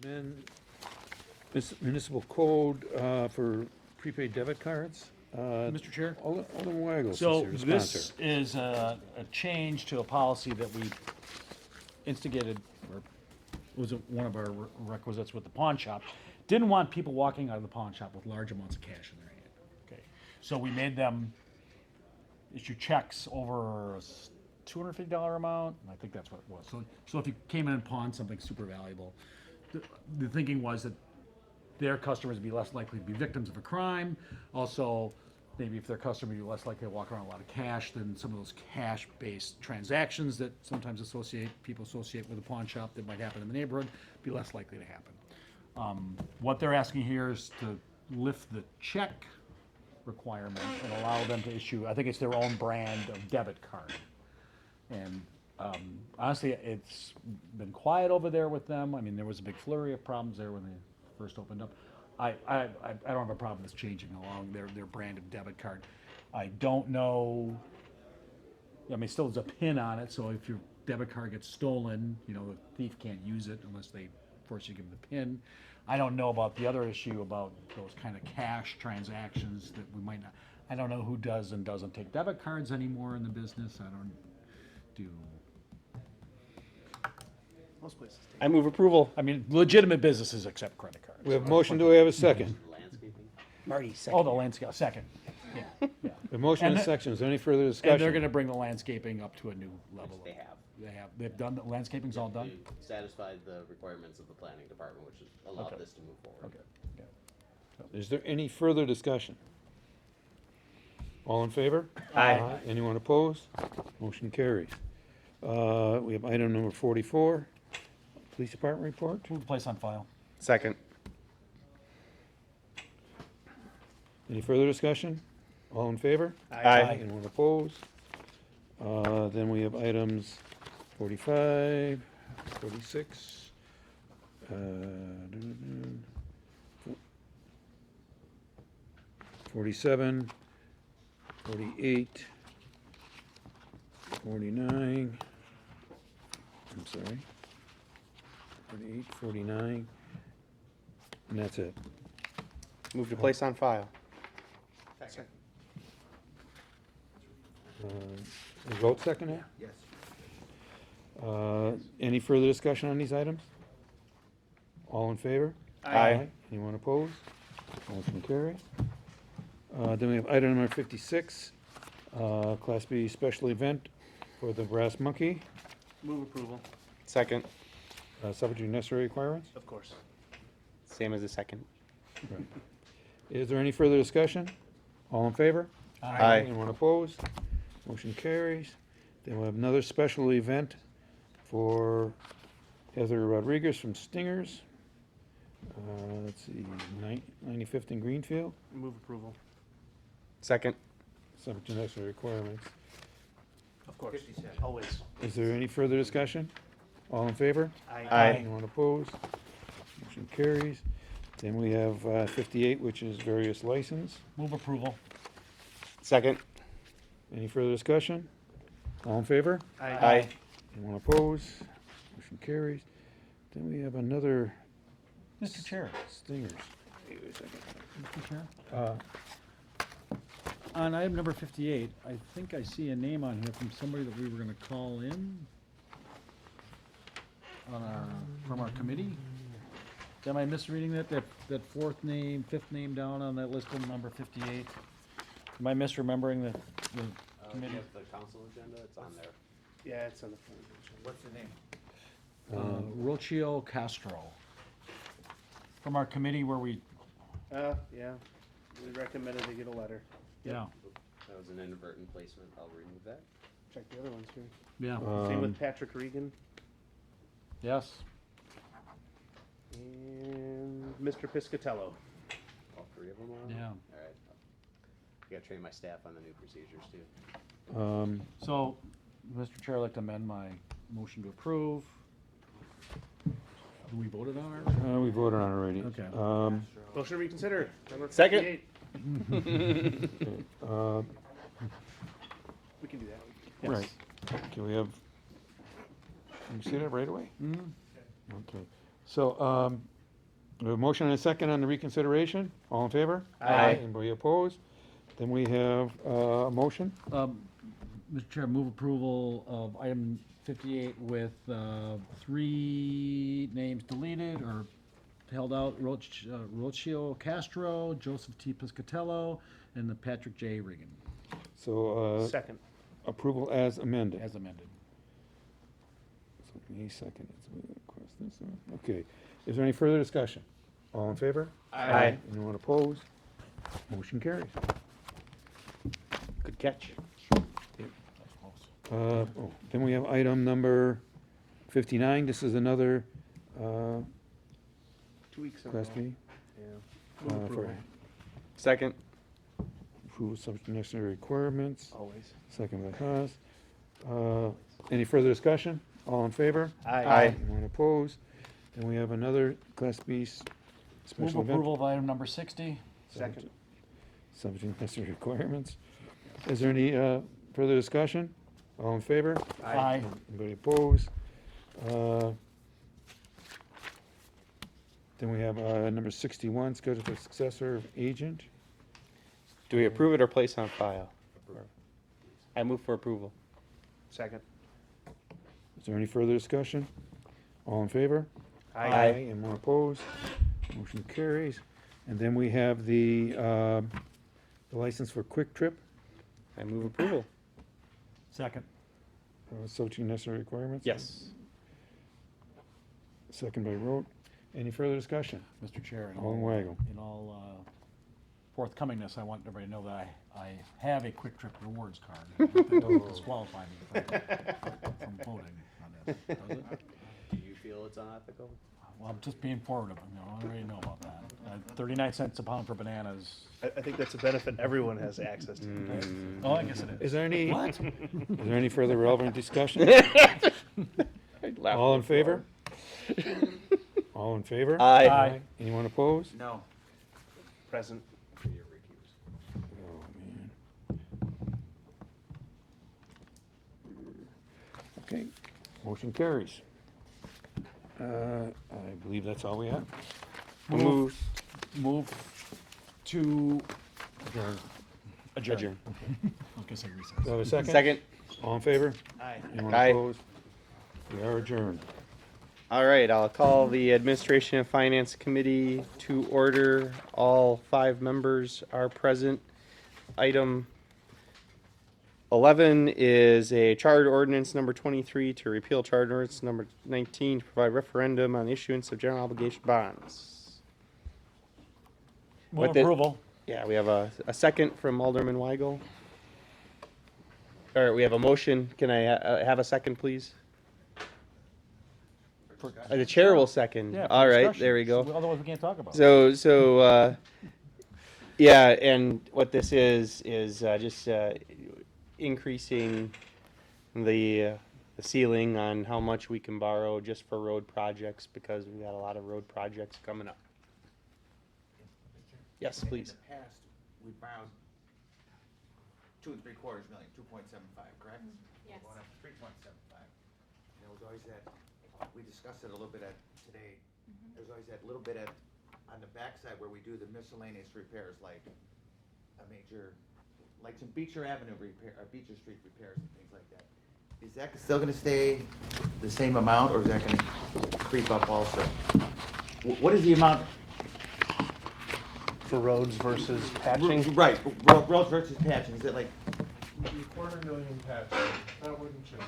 Amend municipal code for prepaid debit cards. Mr. Chair? Alderman Weigel, So since you're the this sponsor. is a change to a policy that we instigated, or was one of our requisites with the pawn shop. Didn't want people walking out of the pawn shop with large amounts of cash in their hand. Okay, so we made them issue checks over a $250 amount. I think that's what it was. So if you came in and pawned something super valuable, the thinking was that their customers would be less likely to be victims of a crime. Also, maybe if their customers would be less likely to walk around with a lot of cash than some of those cash-based transactions that sometimes people associate with a pawn shop that might happen in the neighborhood, be less likely to happen. What they're asking here is to lift the check requirement and allow them to issue, I think it's their own brand of debit card. And honestly, it's been quiet over there with them. I mean, there was a big flurry of problems there when they first opened up. I don't have a problem with changing along their brand of debit card. I don't know, I mean, still there's a pin on it, so if your debit card gets stolen, you know, the thief can't use it unless they force you to give them the pin. I don't know about the other issue about those kind of cash transactions that we might not, I don't know who does and doesn't take debit cards anymore in the business. I don't do, Most places take. I move approval. I mean, legitimate businesses accept credit cards. We have a motion, do we have a second? Landscaping? Marty, Oh, second. the landscape, second. Yeah, yeah. A motion and a And- second, is there any further And discussion? they're gonna bring the landscaping up to a new level. They have. They've done, the landscaping's all done? They satisfied the requirements of the planning department, which has allowed Okay. this to move forward. Okay, yeah. Is there any further discussion? All in favor? Aye. Anyone opposed? Motion carries. We have item number 44, Police Department report. Move the place on file. Second. Any further discussion? All in favor? Aye. Anyone opposed? Then we have items 45, 46, 47, 48, 49, I'm sorry, 48, 49, and that's it. Move to place on file. Second. Is vote second there? Yes. Any further discussion on these items? All in favor? Aye. Anyone opposed? Motion carries. Then we have item number 56, Class B special event for the Brass Monkey, Move approval, Second. subject to necessary requirements. of course. Same as the second. Is there any further discussion? All in favor? Aye. Anyone opposed? Motion carries. Then we have another special event for Heather Rodriguez from Stingers. Let's see, 95th and Greenfield, Move approval, Second. subject to necessary requirements. of course. Always. Is there any further discussion? All in favor? Aye. Anyone opposed? Motion carries. Then we have 58, which is various license. Move approval. Second. Any further discussion? All in favor? Aye. Anyone opposed? Motion carries. Then we have another Mr. Chair. Stingers. Wait a second. Mr. Chair? On item number 58, I think I see a name on here from somebody that we were gonna call in on from our committee. Am I misreading that fourth name, fifth name down on that list of number 58? Am I misremembering the You committee? have the council agenda, it's on there. Yeah, it's on the front. What's the name? Rocio Castro. From our committee where we, Yeah, we recommended they get a letter. yeah, That was an inadvertent placement, I'll remove that. Check the other ones here. yeah, Same with Patrick Regan yes. and Mr. Piscatello. All three of them are on? Yeah. Alright. I gotta train my staff on the new procedures too. So, Mr. Chair, I'd like to amend my motion to approve. We voted on it? We voted on it already. Okay. Motion to reconsider. Number Second. 58. We can do that. Right. Can we have, can you see that right away? Mhm. Okay. So, we have a motion and a second on the reconsideration. All in favor? Aye. Anybody opposed? Then we have a motion. Mr. Chair, move approval of item 58 with 3 names deleted or held out, Rocio Castro, Joseph T. Piscatello, and the Patrick J. Regan, So, Second. approval as amended. as amended. So, he seconded. So we gotta cross this off. Okay. Is there any further discussion? All in favor? Aye. Anyone opposed? Motion carries. Good catch. Then we have item number 59. This is another 2 weeks in a Class row. B. Yeah. For Second. approval subject to necessary requirements. Always. Second by Haas. Any further discussion? All in favor? Aye. Anyone opposed? Then we have another Class B Move special event. approval of item number 60. Second. Subject to necessary requirements. Is there any further discussion? All in favor? Aye. Anybody opposed? Then we have number 61, schedule for successor of agent. Do we approve it or place on file? I move for approval. Second. Is there any further discussion? All in favor? Aye. Anyone opposed? Motion carries. And then we have the license for Quick Trip, I move approval. Second. subject to necessary requirements. Yes. Second by Rote. Any further discussion? Mr. Chair, All in Wago. in all forthcomingness, I want everybody to know that I have a Quick Trip Rewards card. That doesn't disqualify me from voting on this, does it? Do you feel it's unethical? Well, I'm just being forward, I already know about that. 39 cents a pound for bananas. I think that's a benefit everyone has access to. Oh, I guess it is. Is there any, What? is there any further relevant discussion? All in favor? All in favor? Aye. Aye. Anyone opposed? No. Present. Oh, man. Okay, motion carries. I believe that's all we have. Move to adjourn. Adjourn. Okay, so recess. Do I have a second? Second. All in favor? Aye. Anyone Aye. opposed? We are adjourned. All right, I'll call the Administration and Finance Committee to order. All 5 members are present. Item 11 is a charter ordinance number 23 to repeal charter ordinance number 19 to provide referendum on issuance of general obligation bonds. Move With it- approval. Yeah, we have a second from Alderman Weigel. All right, we have a motion. Can I have a second, please? The chair will second. Yeah, for All right, discussion. there we go. So otherwise, we can't talk about it. So, yeah, and what this is just increasing the ceiling on how much we can borrow just for road projects because we've got a lot of road projects coming up. Yes, please. In the past, we borrowed 2 3/4 million, 2.75, correct? Yes. We're going up to 3.75. And it was always that, we discussed it a little bit at today, there's always that little bit at, on the backside where we do the miscellaneous repairs, like a major, like some Beecher Avenue repair, or Beecher Street repairs and things like that. Is that still gonna stay the same amount, or is that gonna creep up also? What is the amount? For roads versus patching. Right, roads versus patching, is it like, $250,000 patching, that wouldn't change.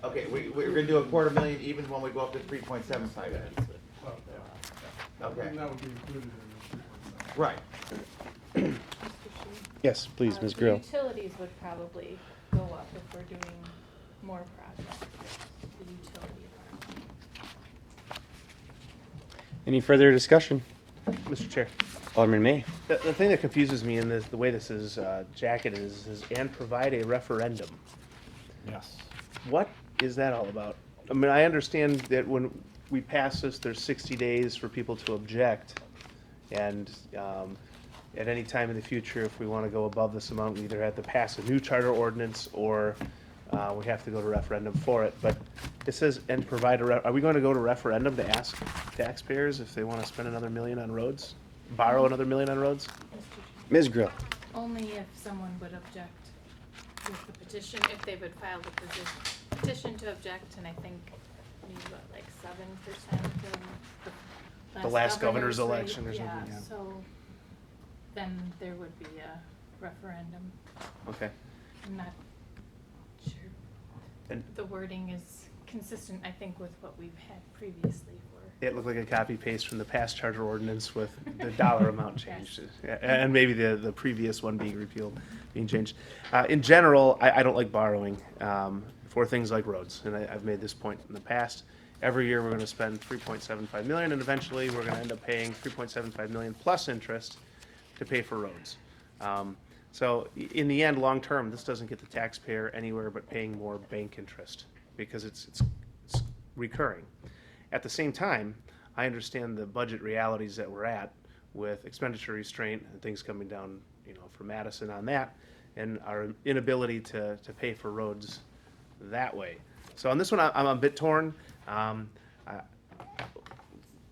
okay, we're gonna do $250,000 even when we go up to 3.75? Well, yeah. Okay. And that would be included in the 3.7. Right. Yes, please, Ms. The Grill. utilities would probably go up if we're doing more projects, the utility department. Any further discussion? Mr. Chair, Alderman May. the thing that confuses me in this, the way this is jacketed is and provide a referendum. Yes. What is that all about? I mean, I understand that when we pass this, there's 60 days for people to object. And at any time in the future, if we want to go above this amount, we either have to pass a new charter ordinance or we have to go to referendum for it. But it says, and provide are we going to go to referendum to ask taxpayers if they want to spend another million on roads? Borrow another million on roads? Mr. Chair. Ms. Grill. Only if someone would object with the petition, if they would file the petition to object, and I think maybe what, like 7% from The last governor's rate? election or something, yeah. So then there would be a referendum. Okay. I'm not sure. And The wording is consistent, I think, with what we've had previously for. it looked like a copy paste from the past charter ordinance with the dollar amount changed. Yeah, and maybe the previous one being repealed, being changed. In general, I don't like borrowing for things like roads. And I've made this point in the past. Every year, we're going to spend $3.75 million, and eventually, we're going to end up paying $3.75 million plus interest to pay for roads. So in the end, long-term, this doesn't get the taxpayer anywhere but paying more bank interest because it's recurring. At the same time, I understand the budget realities that we're at with expenditure restraint and things coming down, for Madison on that, and our inability to pay for roads that way. So on this one, I'm a bit torn. The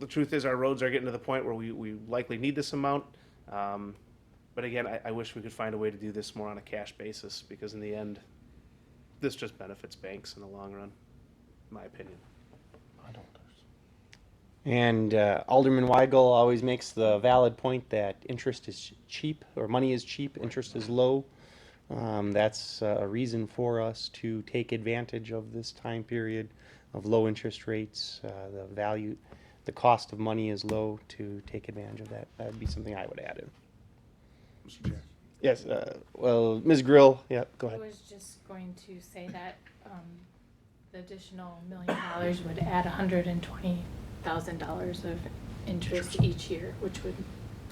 truth is, our roads are getting to the point where we likely need this amount. But again, I wish we could find a way to do this more on a cash basis, because in the end, this just benefits banks in the long run, in my opinion. And Alderman Weigel always makes the valid point that interest is cheap, or money is cheap, interest is low. That's a reason for us to take advantage of this time period of low interest rates. The cost of money is low to take advantage of that. That would be something I would add in. Mr. Chair. Yes, well, Ms. Grill, yeah, go I ahead. was just going to say that the additional $1 million would add $120,000 of interest each year, which would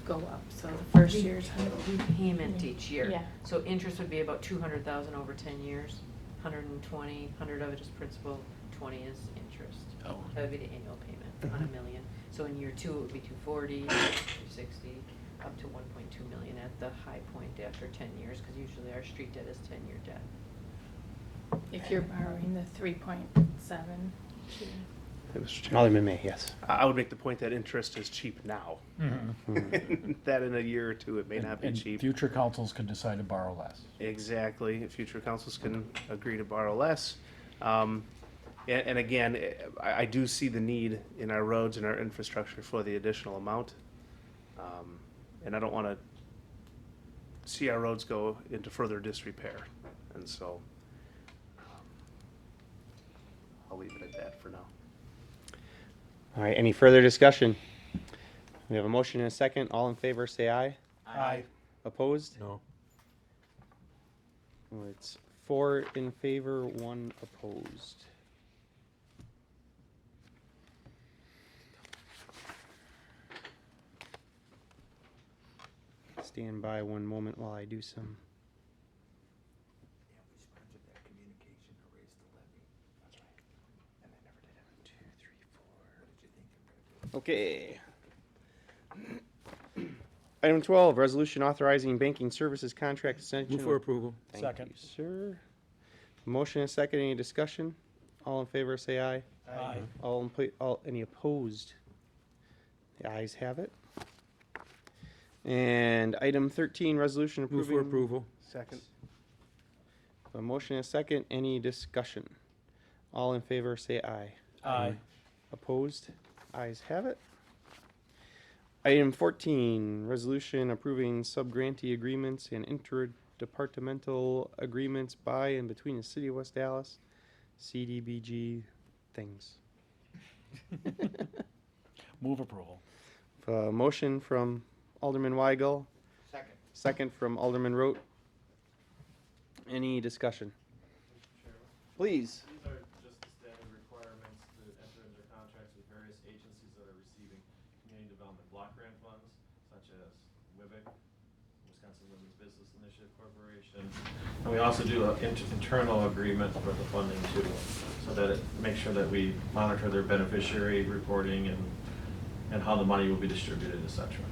go up. So the first year's Repayment each year. Yeah. So interest would be about 200,000 over 10 years, 120, 100 of it is principal, 20 is interest. Oh. That would be the annual payment on $1 million. So in year 2, it would be 240, 260, up to 1.2 million at the high point after 10 years, because usually our street debt is 10-year debt. if you're borrowing the 3.7. Hey, Mr. Chair. Alderman May, yes. I would make the point that interest is cheap now. That in a year or two, it may not be And cheap. future councils could decide to borrow less. Exactly. Future councils can agree to borrow less. And again, I do see the need in our roads and our infrastructure for the additional amount. And I don't want to see our roads go into further disrepair. And so I'll leave it at that for now. All right, any further discussion? We have a motion and a second. All in favor, say aye. Aye. Opposed? No. Well, it's 4 in favor, 1 opposed. Stand by one moment while I do some. Yeah, we sponsored that communication to raise the levy. That's right. And they never did it. 2, 3, 4. What did you think they were gonna do? Okay. Item 12, resolution authorizing banking services contract extension. Move for approval. Thank Second. you, sir. Motion and second. Any discussion? All in favor, say aye. Aye. Any opposed? The ayes have it. And item 13, resolution Move approving. for approval. Second. A motion and a second. Any discussion? All in favor, say aye. Aye. Opposed? Ayes have it. Item 14, resolution approving sub-grantee agreements and interdepartmental agreements by and between the City of West Dallas, CDBG things. Move approval. Motion from Alderman Weigel, Second. second from Alderman Rote. Any discussion? Please. These are just the standard requirements to enter into contracts with various agencies that are receiving community development block grant funds, such as WIBIC, Wisconsin Women's Business Initiative Corporation. And we also do an internal agreement for the funding too, so that it makes sure that we monitor their beneficiary reporting and how the money will be distributed, et cetera.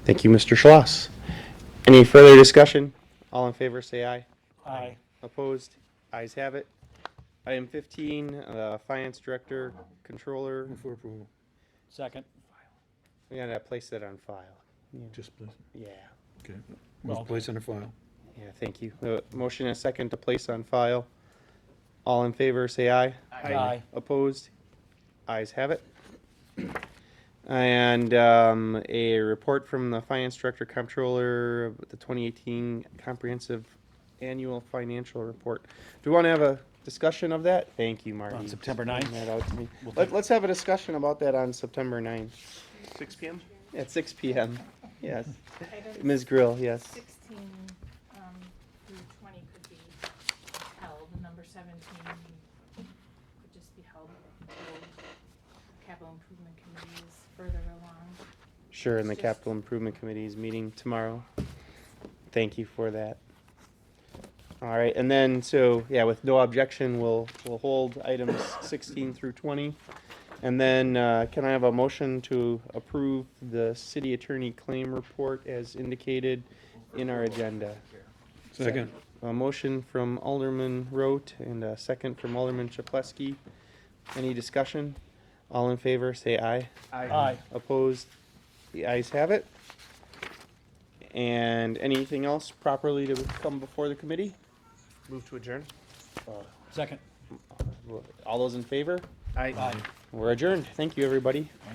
Thank you, Mr. Schloss. Any further discussion? All in favor, say aye. Aye. Opposed? Ayes have it. Item 15, Finance Director, Controller. Move for approval. Second. We gotta place that on file. Yeah. Just place, Yeah. okay. Well- Move place under file. Yeah, thank you. Motion and a second to place on file. All in favor, say aye. Aye. Opposed? Ayes have it. And a report from the Finance Director Comptroller of the 2018 Comprehensive Annual Financial Report. Do we want to have a discussion of that? Thank you, Marty. On September for 9th? pointing that out to me. We'll take- Let's have a discussion about that on September 9th 6 p.m.? at 6 p.m. Yes. Items Ms. Grill, yes. 16 through 20 could be held. Number 17 could just be held until capital improvement committee is further along. Sure, and the Just- Capital Improvement Committee is meeting tomorrow. Thank you for that. All right, and then, so, yeah, with no objection, we'll hold items 16 through 20. And then, can I have a motion to approve the city attorney claim report as indicated in our agenda? Second. A motion from Alderman Rote and a second from Alderman Chaplesky. Any discussion? All in favor, say aye. Aye. Opposed? The ayes have it. And anything else properly to come before the committee? Move to adjourn? Second. All those in favor? Aye. Aye. We're adjourned. Thank you, everybody. Aye.